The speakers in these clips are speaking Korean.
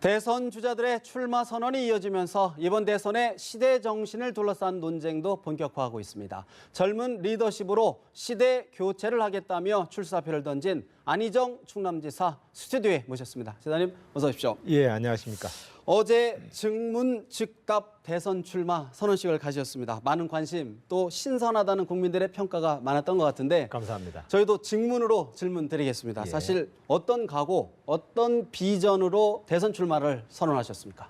대선 주자들의 출마 선언이 이어지면서 이번 대선의 시대 정신을 둘러싼 논쟁도 본격화하고 있습니다. 젊은 리더십으로 시대 교체를 하겠다며 출사표를 던진 안희정 충남지사 스튜디오에 모셨습니다. 지사님 어서 오십시오. 예, 안녕하십니까. 어제 증문 즉답 대선 출마 선언식을 가지셨습니다. 많은 관심 또 신선하다는 국민들의 평가가 많았던 것 같은데 감사합니다. 저희도 증문으로 질문 드리겠습니다. 예. 사실 어떤 각오, 어떤 비전으로 대선 출마를 선언하셨습니까?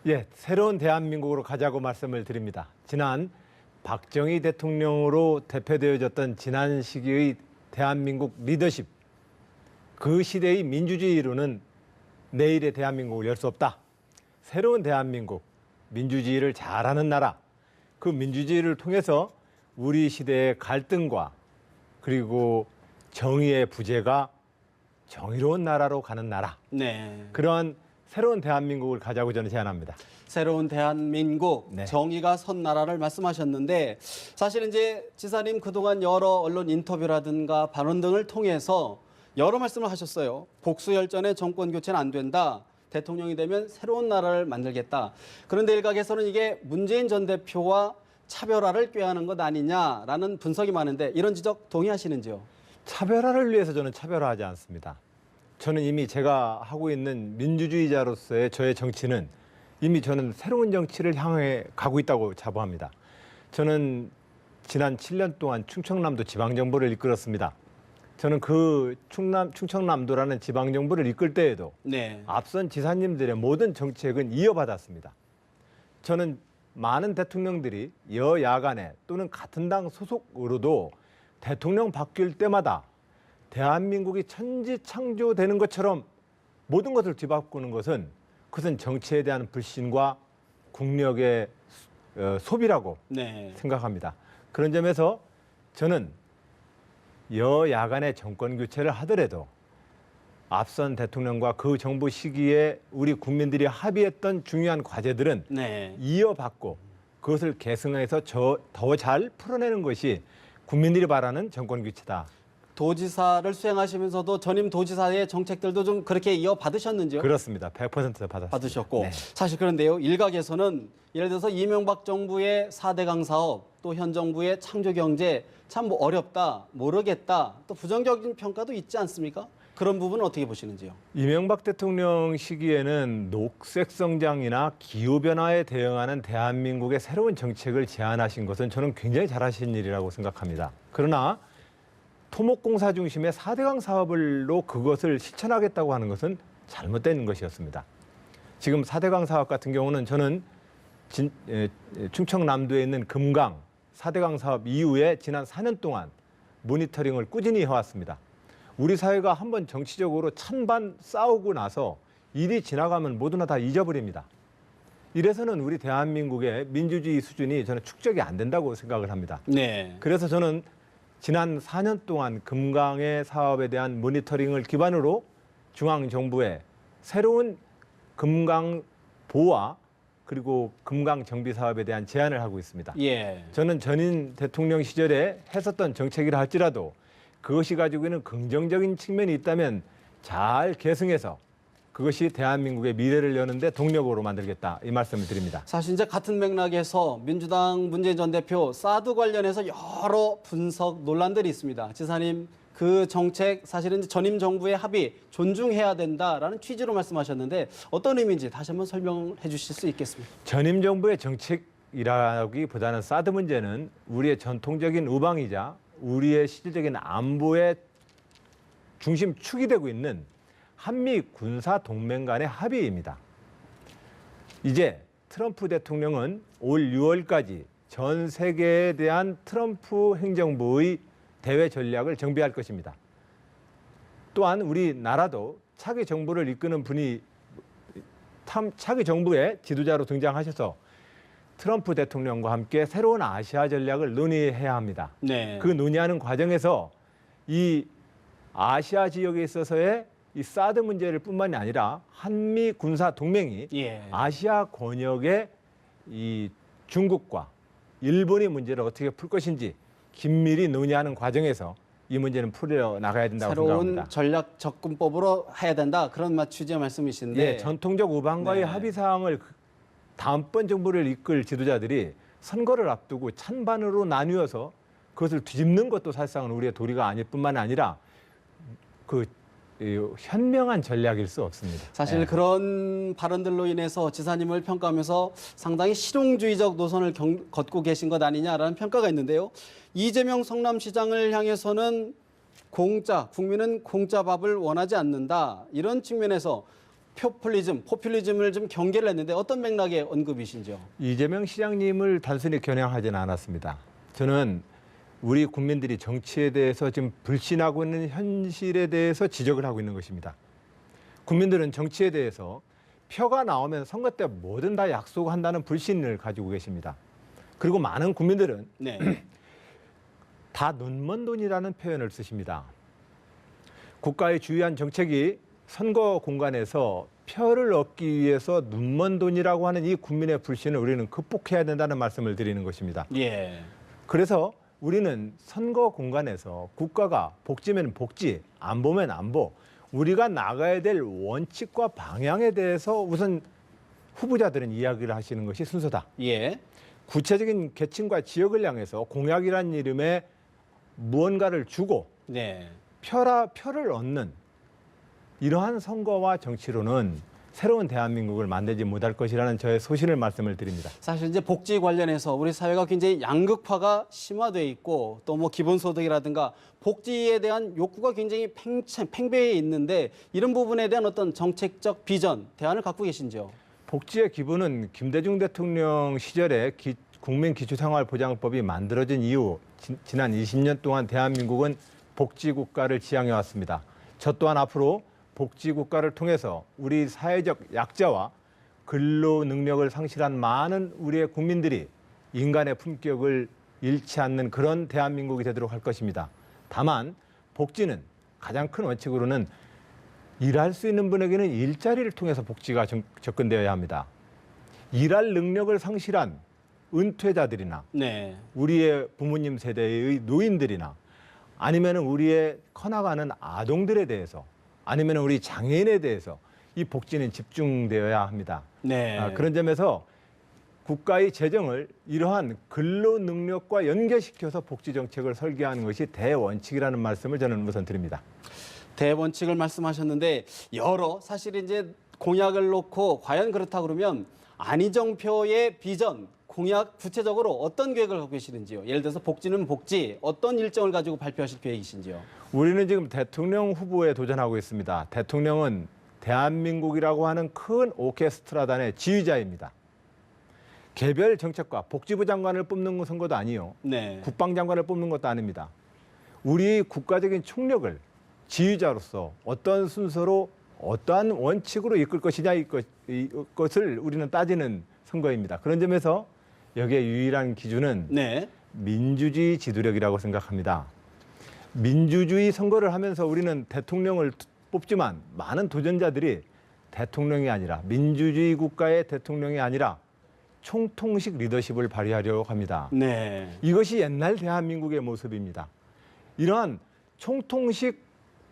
예, 새로운 대한민국으로 가자고 말씀을 드립니다. 지난 박정희 대통령으로 대표되어졌던 지난 시기의 대한민국 리더십, 그 시대의 민주주의로는 내일의 대한민국을 열 수 없다. 새로운 대한민국, 민주주의를 잘하는 나라, 그 민주주의를 통해서 우리 시대의 갈등과 그리고 정의의 부재가 정의로운 나라로 가는 나라. 네. 그러한 새로운 대한민국을 가자고 저는 제안합니다. 새로운 대한민국, 네. 정의가 선 나라를 말씀하셨는데 사실 이제 지사님 그동안 여러 언론 인터뷰라든가 발언 등을 통해서 여러 말씀을 하셨어요. 복수열전의 정권 교체는 안 된다. 대통령이 되면 새로운 나라를 만들겠다. 그런데 일각에서는 이게 문재인 전 대표와 차별화를 꾀하는 것 아니냐라는 분석이 많은데 이런 지적 동의하시는지요? 차별화를 위해서 저는 차별화하지 않습니다. 저는 이미 제가 하고 있는 민주주의자로서의 저의 정치는 이미 저는 새로운 정치를 향해 가고 있다고 자부합니다. 저는 지난 7년 동안 충청남도 지방정부를 이끌었습니다. 저는 그 충청남도라는 지방정부를 이끌 때에도 네. 앞선 지사님들의 모든 정책은 이어받았습니다. 저는 많은 대통령들이 여야 간에 또는 같은 당 소속으로도 대통령 바뀔 때마다 대한민국이 천지창조되는 것처럼 모든 것을 뒤바꾸는 것은 그것은 정치에 대한 불신과 국력의 소비라고 네. 생각합니다. 그런 점에서 저는 여야 간의 정권 교체를 하더라도 앞선 대통령과 그 정부 시기에 우리 국민들이 합의했던 중요한 과제들은 네. 이어받고 그것을 계승해서 더 잘 풀어내는 것이 국민들이 바라는 정권 교체다. 도지사를 수행하시면서도 전임 도지사의 정책들도 좀 그렇게 이어받으셨는지요? 그렇습니다. 100% 받으셨고 네. 사실 그런데요. 일각에서는 예를 들어서 이명박 정부의 4대강 사업 또 현 정부의 창조경제 참 뭐 어렵다, 모르겠다 또 부정적인 평가도 있지 않습니까? 그런 부분은 어떻게 보시는지요? 이명박 대통령 시기에는 녹색 성장이나 기후변화에 대응하는 대한민국의 새로운 정책을 제안하신 것은 저는 굉장히 잘하신 일이라고 생각합니다. 그러나 토목공사 중심의 4대강 사업을로 그것을 실천하겠다고 하는 것은 잘못된 것이었습니다. 지금 4대강 사업 같은 경우는 저는 충청남도에 있는 금강 4대강 사업 이후에 지난 4년 동안 모니터링을 꾸준히 해왔습니다. 우리 사회가 한번 정치적으로 찬반 싸우고 나서 일이 지나가면 모두나 다 잊어버립니다. 이래서는 우리 대한민국의 민주주의 수준이 저는 축적이 안 된다고 생각을 합니다. 네. 그래서 저는 지난 4년 동안 금강의 사업에 대한 모니터링을 기반으로 중앙정부에 새로운 금강 보호와 그리고 금강 정비 사업에 대한 제안을 하고 있습니다. 예. 저는 전임 대통령 시절에 했었던 정책이라 할지라도 그것이 가지고 있는 긍정적인 측면이 있다면 잘 계승해서 그것이 대한민국의 미래를 여는데 동력으로 만들겠다 이 말씀을 드립니다. 사실 이제 같은 맥락에서 민주당 문재인 전 대표 사드 관련해서 여러 분석 논란들이 있습니다. 지사님 그 정책 사실은 이제 전임 정부의 합의 존중해야 된다라는 취지로 말씀하셨는데 어떤 의미인지 다시 한번 설명해 주실 수 있겠습니까? 전임 정부의 정책이라기보다는 사드 문제는 우리의 전통적인 우방이자 우리의 실질적인 안보의 중심축이 되고 있는 한미 군사 동맹 간의 합의입니다. 이제 트럼프 대통령은 올 6월까지 전 세계에 대한 트럼프 행정부의 대외 전략을 정비할 것입니다. 또한 우리나라도 차기 정부를 이끄는 분이 차기 정부의 지도자로 등장하셔서 트럼프 대통령과 함께 새로운 아시아 전략을 논의해야 합니다. 네. 그 논의하는 과정에서 이 아시아 지역에 있어서의 이 사드 문제를 뿐만이 아니라 한미 군사 동맹이 예. 아시아 권역의 이 중국과 일본의 문제를 어떻게 풀 것인지 긴밀히 논의하는 과정에서 이 문제는 풀려 나가야 된다고 새로운 생각합니다. 전략 접근법으로 해야 된다. 그런 취지의 말씀이신데. 예, 전통적 우방과의 네. 합의 사항을 다음번 정부를 이끌 지도자들이 선거를 앞두고 찬반으로 나뉘어서 그것을 뒤집는 것도 사실상은 우리의 도리가 아닐 뿐만 아니라 현명한 전략일 수 없습니다. 사실 예. 그런 발언들로 인해서 지사님을 평가하면서 상당히 실용주의적 노선을 걷고 계신 것 아니냐라는 평가가 있는데요. 이재명 성남시장을 향해서는 국민은 공짜 밥을 원하지 않는다. 이런 측면에서 포퓰리즘을 좀 경계를 했는데 어떤 맥락의 언급이신지요? 이재명 시장님을 단순히 겨냥하지는 않았습니다. 저는 우리 국민들이 정치에 대해서 지금 불신하고 있는 현실에 대해서 지적을 하고 있는 것입니다. 국민들은 정치에 대해서 표가 나오면 선거 때 뭐든 다 약속한다는 불신을 가지고 계십니다. 그리고 많은 국민들은 네. 다 눈먼 돈이라는 표현을 쓰십니다. 국가의 주요한 정책이 선거 공간에서 표를 얻기 위해서 눈먼 돈이라고 하는 이 국민의 불신을 우리는 극복해야 된다는 말씀을 드리는 것입니다. 예. 그래서 우리는 선거 공간에서 국가가 복지면 복지, 안보면 안보, 우리가 나가야 될 원칙과 방향에 대해서 우선 후보자들은 이야기를 하시는 것이 순서다. 예. 구체적인 계층과 지역을 향해서 공약이라는 이름의 무언가를 주고 네. 표를 얻는 이러한 선거와 정치로는 새로운 대한민국을 만들지 못할 것이라는 저의 소신을 말씀을 드립니다. 사실 이제 복지 관련해서 우리 사회가 굉장히 양극화가 심화돼 있고 또 뭐 기본소득이라든가 복지에 대한 욕구가 굉장히 팽배해 있는데 이런 부분에 대한 어떤 정책적 비전, 대안을 갖고 계신지요? 복지의 기본은 김대중 대통령 시절에 국민기초생활보장법이 만들어진 이후 지난 20년 동안 대한민국은 복지국가를 지향해 왔습니다. 저 또한 앞으로 복지국가를 통해서 우리 사회적 약자와 근로 능력을 상실한 많은 우리의 국민들이 인간의 품격을 잃지 않는 그런 대한민국이 되도록 할 것입니다. 다만 복지는 가장 큰 원칙으로는 일할 수 있는 분에게는 일자리를 통해서 복지가 접근되어야 합니다. 일할 능력을 상실한 은퇴자들이나 네. 우리의 부모님 세대의 노인들이나 아니면 우리의 커나가는 아동들에 대해서 아니면 우리 장애인에 대해서 이 복지는 집중되어야 합니다. 네. 그런 점에서 국가의 재정을 이러한 근로 능력과 연계시켜서 복지 정책을 설계하는 것이 대원칙이라는 말씀을 저는 우선 드립니다. 대원칙을 말씀하셨는데 사실 이제 공약을 놓고 과연 그렇다 그러면 안희정표의 비전, 공약 구체적으로 어떤 계획을 갖고 계시는지요? 예를 들어서 복지는 복지, 어떤 일정을 가지고 발표하실 계획이신지요? 우리는 지금 대통령 후보에 도전하고 있습니다. 대통령은 대한민국이라고 하는 큰 오케스트라단의 지휘자입니다. 개별 정책과 복지부 장관을 뽑는 선거도 아니요. 네. 국방장관을 뽑는 것도 아닙니다. 우리 국가적인 총력을 지휘자로서 어떤 순서로 어떠한 원칙으로 이끌 것이냐 이것을 우리는 따지는 선거입니다. 그런 점에서 여기에 유일한 기준은 네. 민주주의 지도력이라고 생각합니다. 민주주의 선거를 하면서 우리는 대통령을 뽑지만 많은 도전자들이 대통령이 아니라 민주주의 국가의 대통령이 아니라 총통식 리더십을 발휘하려고 합니다. 네. 이것이 옛날 대한민국의 모습입니다. 이러한 총통식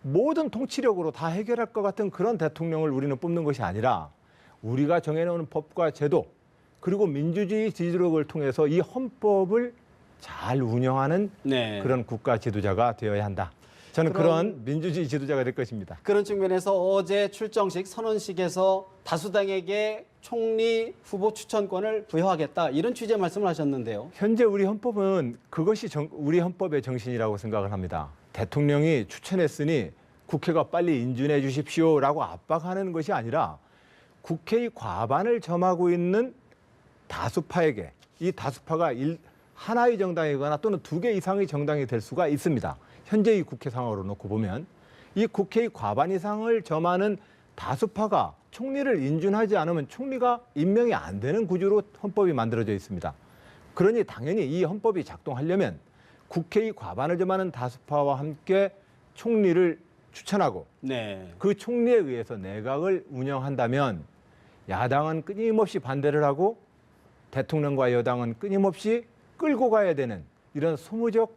모든 통치력으로 다 해결할 것 같은 그런 대통령을 우리는 뽑는 것이 아니라 우리가 정해놓은 법과 제도 그리고 민주주의 지도력을 통해서 이 헌법을 잘 운영하는 네. 그런 국가 지도자가 되어야 한다. 저는 그런 민주주의 지도자가 될 것입니다. 그런 측면에서 어제 출정식 선언식에서 다수당에게 총리 후보 추천권을 부여하겠다 이런 취지의 말씀을 하셨는데요. 현재 우리 헌법은 그것이 우리 헌법의 정신이라고 생각을 합니다. 대통령이 추천했으니 국회가 빨리 인준해 주십시오라고 압박하는 것이 아니라 국회의 과반을 점하고 있는 다수파에게 이 다수파가 하나의 정당이거나 또는 2개 이상의 정당이 될 수가 있습니다. 현재의 국회 상황으로 놓고 보면 이 국회의 과반 이상을 점하는 다수파가 총리를 인준하지 않으면 총리가 임명이 안 되는 구조로 헌법이 만들어져 있습니다. 그러니 당연히 이 헌법이 작동하려면 국회의 과반을 점하는 다수파와 함께 총리를 추천하고 네. 그 총리에 의해서 내각을 운영한다면 야당은 끊임없이 반대를 하고 대통령과 여당은 끊임없이 끌고 가야 되는 이런 소모적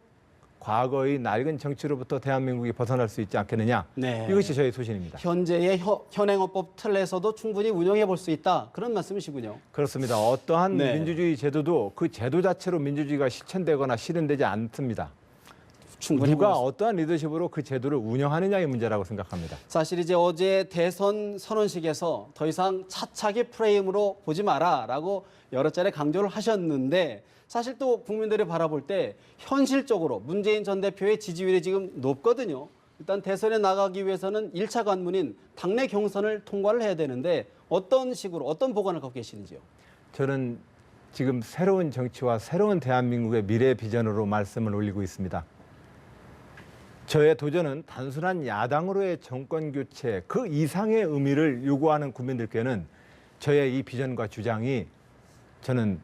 과거의 낡은 정치로부터 대한민국이 벗어날 수 있지 않겠느냐. 네. 이것이 저의 소신입니다. 현재의 현행헌법 틀에서도 충분히 운영해 볼 수 있다. 그런 말씀이시군요. 그렇습니다. 어떠한 네. 민주주의 제도도 그 제도 자체로 민주주의가 실천되거나 실현되지 않습니다. 충분히 누가 보고 어떠한 리더십으로 그 제도를 운영하느냐의 문제라고 생각합니다. 사실 이제 어제 대선 선언식에서 더 이상 차차기 프레임으로 보지 마라라고 여러 차례 강조를 하셨는데 사실 또 국민들이 바라볼 때 현실적으로 문재인 전 대표의 지지율이 지금 높거든요. 일단 대선에 나가기 위해서는 1차 관문인 당내 경선을 통과를 해야 되는데 어떤 식으로 어떤 보관을 갖고 계시는지요? 저는 지금 새로운 정치와 새로운 대한민국의 미래 비전으로 말씀을 올리고 있습니다. 저의 도전은 단순한 야당으로의 정권 교체 그 이상의 의미를 요구하는 국민들께는 저의 이 비전과 주장이 저는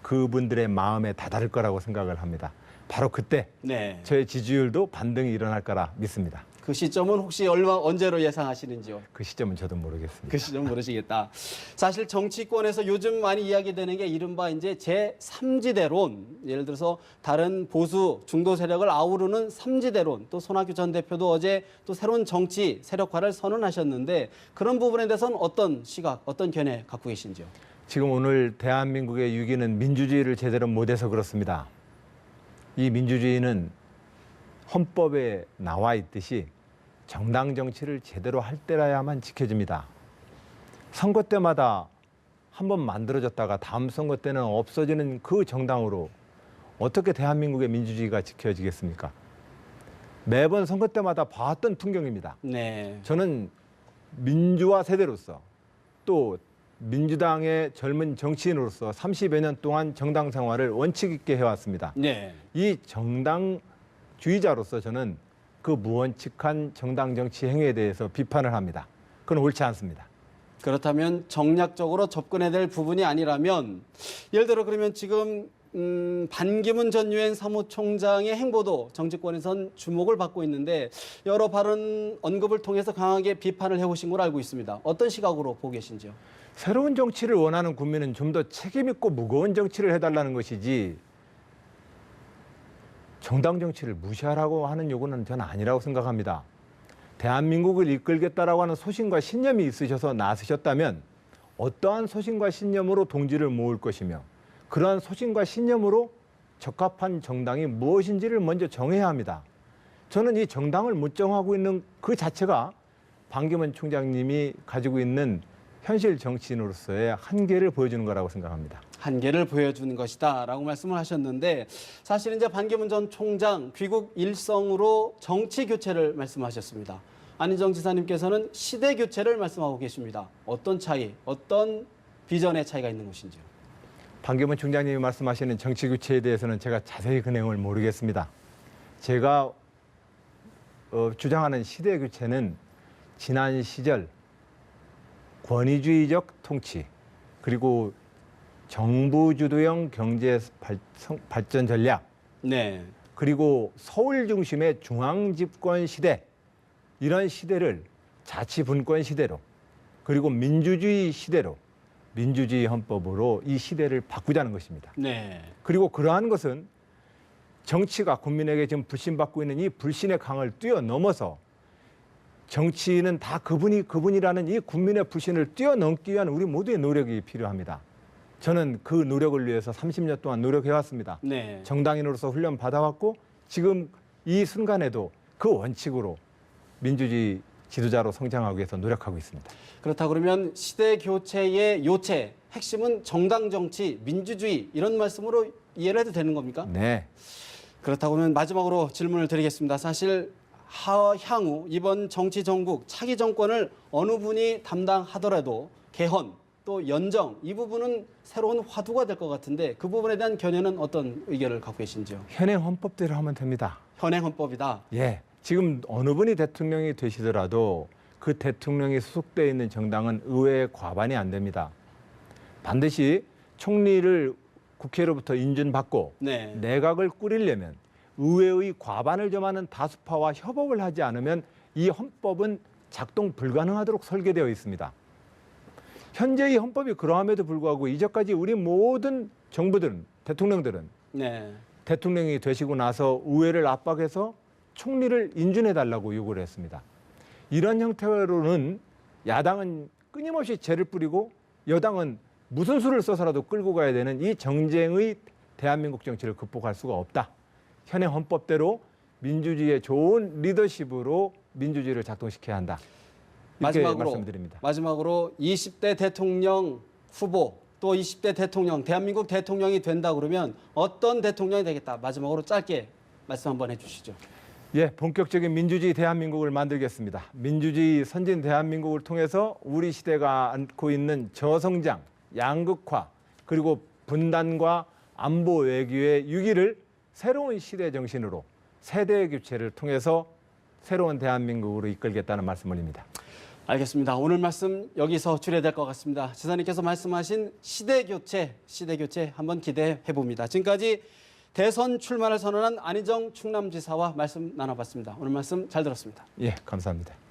그분들의 마음에 다다를 거라고 생각을 합니다. 바로 그때 네. 저의 지지율도 반등이 일어날 거라 믿습니다. 그 시점은 혹시 언제로 예상하시는지요? 그 시점은 저도 모르겠습니다. 그 시점 모르시겠다. 사실 정치권에서 요즘 많이 이야기되는 게 이른바 이제 제3지대론. 예를 들어서 다른 보수 중도 세력을 아우르는 삼지대론. 또 손학규 전 대표도 어제 또 새로운 정치 세력화를 선언하셨는데 그런 부분에 대해서는 어떤 시각, 어떤 견해 갖고 계신지요? 지금 오늘 대한민국의 위기는 민주주의를 제대로 못해서 그렇습니다. 이 민주주의는 헌법에 나와 있듯이 정당 정치를 제대로 할 때라야만 지켜집니다. 선거 때마다 한 번 만들어졌다가 다음 선거 때는 없어지는 그 정당으로 어떻게 대한민국의 민주주의가 지켜지겠습니까? 매번 선거 때마다 봐왔던 풍경입니다. 네. 저는 민주화 세대로서 또 민주당의 젊은 정치인으로서 30여 년 동안 정당 생활을 원칙 있게 해왔습니다. 네. 이 정당주의자로서 저는 그 무원칙한 정당 정치 행위에 대해서 비판을 합니다. 그건 옳지 않습니다. 그렇다면 정략적으로 접근해야 될 부분이 아니라면 예를 들어 그러면 지금 반기문 전 유엔 사무총장의 행보도 정치권에선 주목을 받고 있는데 여러 발언 언급을 통해서 강하게 비판을 해오신 걸 알고 있습니다. 어떤 시각으로 보고 계신지요? 새로운 정치를 원하는 국민은 좀 더 책임 있고 무거운 정치를 해달라는 것이지 정당 정치를 무시하라고 하는 요구는 저는 아니라고 생각합니다. 대한민국을 이끌겠다라고 하는 소신과 신념이 있으셔서 나서셨다면 어떠한 소신과 신념으로 동지를 모을 것이며 그러한 소신과 신념으로 적합한 정당이 무엇인지를 먼저 정해야 합니다. 저는 이 정당을 못 정하고 있는 그 자체가 반기문 총장님이 가지고 있는 현실 정치인으로서의 한계를 보여주는 거라고 생각합니다. 한계를 보여주는 것이다라고 말씀을 하셨는데 사실 이제 반기문 전 총장 귀국 일성으로 정치 교체를 말씀하셨습니다. 안희정 지사님께서는 시대 교체를 말씀하고 계십니다. 어떤 차이, 어떤 비전의 차이가 있는 것인지요? 반기문 총장님이 말씀하시는 정치 교체에 대해서는 제가 자세히 그 내용을 모르겠습니다. 제가 주장하는 시대 교체는 지난 시절 권위주의적 통치 그리고 정부 주도형 경제 발전 전략 네. 그리고 서울 중심의 중앙 집권 시대 이런 시대를 자치분권 시대로 그리고 민주주의 시대로 민주주의 헌법으로 이 시대를 바꾸자는 것입니다. 네. 그리고 그러한 것은 정치가 국민에게 지금 불신받고 있는 이 불신의 강을 뛰어넘어서 정치인은 다 그분이라는 이 국민의 불신을 뛰어넘기 위한 우리 모두의 노력이 필요합니다. 저는 그 노력을 위해서 30년 동안 노력해왔습니다. 네. 정당인으로서 훈련 받아왔고 지금 이 순간에도 그 원칙으로 민주주의 지도자로 성장하기 위해서 노력하고 있습니다. 그렇다 그러면 시대 교체의 요체, 핵심은 정당 정치, 민주주의 이런 말씀으로 이해를 해도 되는 겁니까? 네. 그렇다고 하면 마지막으로 질문을 드리겠습니다. 사실 향후 이번 정치 정국 차기 정권을 어느 분이 담당하더라도 개헌 또 연정 이 부분은 새로운 화두가 될 것 같은데 그 부분에 대한 견해는 어떤 의견을 갖고 계신지요? 현행 헌법대로 하면 됩니다. 현행 헌법이다. 예. 지금 어느 분이 대통령이 되시더라도 그 대통령이 소속되어 있는 정당은 의회의 과반이 안 됩니다. 반드시 총리를 국회로부터 인준받고 네. 내각을 꾸리려면 의회의 과반을 점하는 다수파와 협업을 하지 않으면 이 헌법은 작동 불가능하도록 설계되어 있습니다. 현재의 헌법이 그러함에도 불구하고 이제까지 우리 모든 정부들은 대통령들은 네. 대통령이 되시고 나서 의회를 압박해서 총리를 인준해달라고 요구를 했습니다. 이런 형태로는 야당은 끊임없이 죄를 뿌리고 여당은 무슨 수를 써서라도 끌고 가야 되는 이 정쟁의 대한민국 정치를 극복할 수가 없다. 현행 헌법대로 민주주의의 좋은 리더십으로 민주주의를 작동시켜야 한다. 이렇게 말씀드립니다. 마지막으로 20대 대통령 후보 또 20대 대통령, 대한민국 대통령이 된다 그러면 어떤 대통령이 되겠다. 마지막으로 짧게 말씀 한번 해주시죠. 예, 본격적인 민주주의 대한민국을 만들겠습니다. 민주주의 선진 대한민국을 통해서 우리 시대가 안고 있는 저성장, 양극화, 그리고 분단과 안보 외교의 위기를 새로운 시대 정신으로 세대 교체를 통해서 새로운 대한민국으로 이끌겠다는 말씀 올립니다. 알겠습니다. 오늘 말씀 여기서 줄여야 될 것 같습니다. 지사님께서 말씀하신 시대 교체 한번 기대해 봅니다. 지금까지 대선 출마를 선언한 안희정 충남지사와 말씀 나눠봤습니다. 오늘 말씀 잘 들었습니다. 예, 감사합니다.